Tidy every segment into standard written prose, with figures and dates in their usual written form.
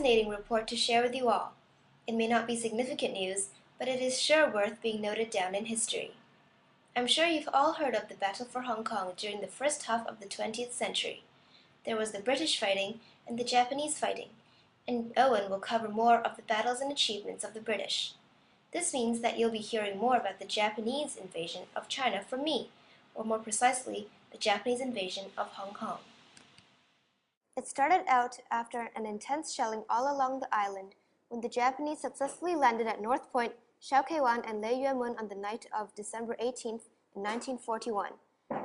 fascinating report to share with you all. It may not be significant news, but it is sure worth being noted down in history. I'm sure you've all heard of the battle for Hong Kong during the first half of the 20th century. There was the British fighting and the Japanese fighting, and Owen will cover more of the battles and achievements of the British. This means that you'll be hearing more about the Japanese invasion of China from me, or more precisely, the Japanese invasion of Hong Kong. It started out after an intense shelling all along the island when the Japanese successfully landed at North Point, Shao Kaiwan, and Lei Yue-mun on the night of December 18th, 1941.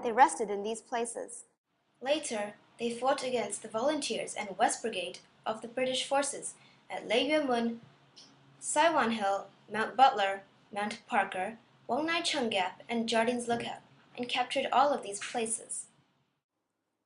They rested in these places. Later, they fought against the Volunteers and West Brigade of the British forces at Lei Yue-mun, Sai Wan Hill, Mount Butler, Mount Parker, Wong Nai Chung Gap, and Jardines Lookout, and captured all of these places.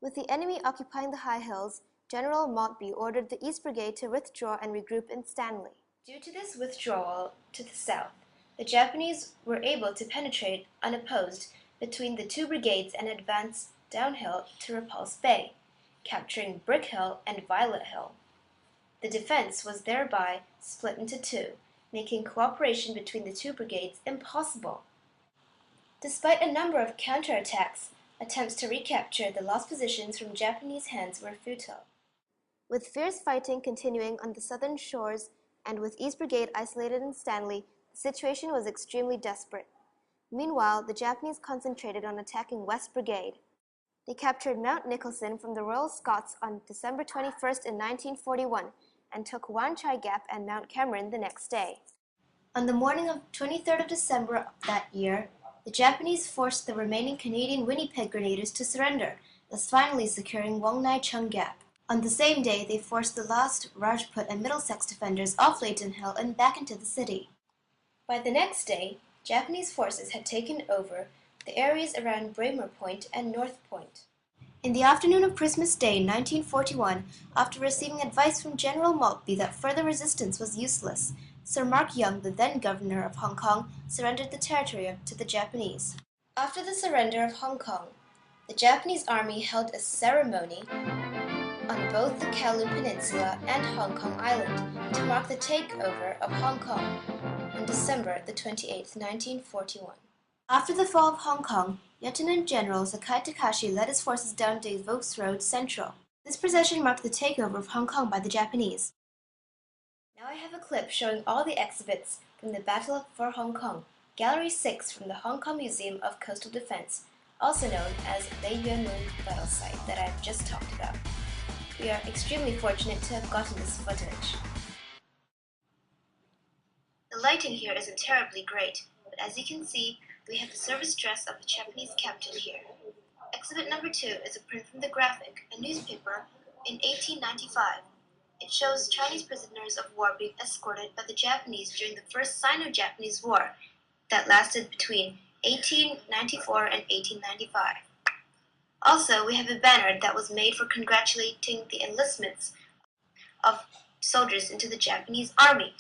With the enemy occupying the high hills, General Maltby ordered the East Brigade to withdraw and regroup in Stanley. Due to this withdrawal to the south, the Japanese were able to penetrate unopposed between the two brigades and advance downhill to Repulse Bay, capturing Brick Hill and Violet Hill. The defense was thereby split into two, making cooperation between the two brigades impossible. Despite a number of counterattacks, attempts to recapture the lost positions from Japanese hands were futile. With fierce fighting continuing on the southern shores and with East Brigade isolated in Stanley, the situation was extremely desperate. Meanwhile, the Japanese concentrated on attacking West Brigade. They captured Mount Nicholson from the Royal Scots on December 21st in 1941 and took Wan Chai Gap and Mount Cameron the next day. On the morning of 23rd of December that year, the Japanese forced the remaining Canadian Winnipeg Grenadiers to surrender, thus finally securing Wong Nai Chung Gap. On the same day, they forced the last Rajput and Middlesex defenders off Layton Hill and back into the city. By the next day, Japanese forces had taken over the areas around Braemar Point and North Point. In the afternoon of Christmas Day, 1941, after receiving advice from General Maltby that further resistance was useless, Sir Mark Young, the then governor of Hong Kong, surrendered the territory to the Japanese. After the surrender of Hong Kong, the Japanese army held a ceremony on both the Kowloon Peninsula and Hong Kong Island to mark the takeover of Hong Kong on December the 28th, 1941. After the fall of Hong Kong, Lieutenant General Sakai Takashi led his forces down Davos Road Central. This procession marked the takeover of Hong Kong by the Japanese. Now I have a clip showing all the exhibits from the Battle for Hong Kong, Gallery 6 from the Hong Kong Museum of Coastal Defense, also known as Lei Yue-mun Battle Site that I've just talked about. We are extremely fortunate to have gotten this footage. The lighting here isn't terribly great, but as you can see, we have the service dress of a Japanese captain here. Exhibit number 2 is a print from the Graphic, a newspaper, in 1895. It shows Chinese prisoners of war being escorted by the Japanese during the First Sino-Japanese War that lasted between 1894 and 1895. Also, we have a banner that was made for congratulating the enlistments of soldiers into the Japanese army.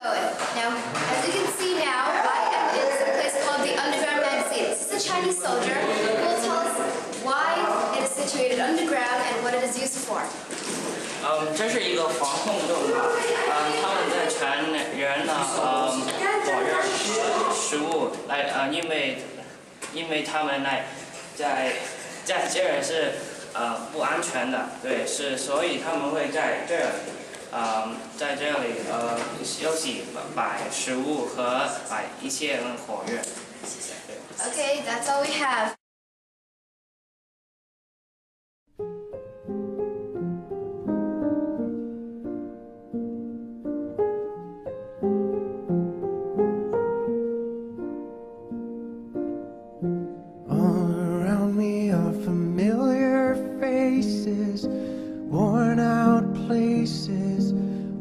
Now, as you can see now, I am in a place called the Underground Magazine. This is a Chinese soldier who will tell us why it is situated underground and what it is used for. 这是一个防空洞吧，他们在传人呢，火热和食物来，因为他们呢，在这儿是不安全的，对，所以他们会在这里休息，摆食物和摆一些火热。Okay, that's all we have.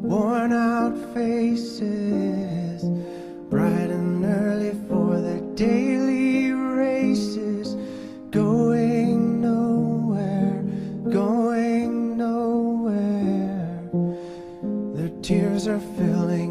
Worn out faces, bright and early for their daily races, going nowhere, going nowhere. Their tears are filling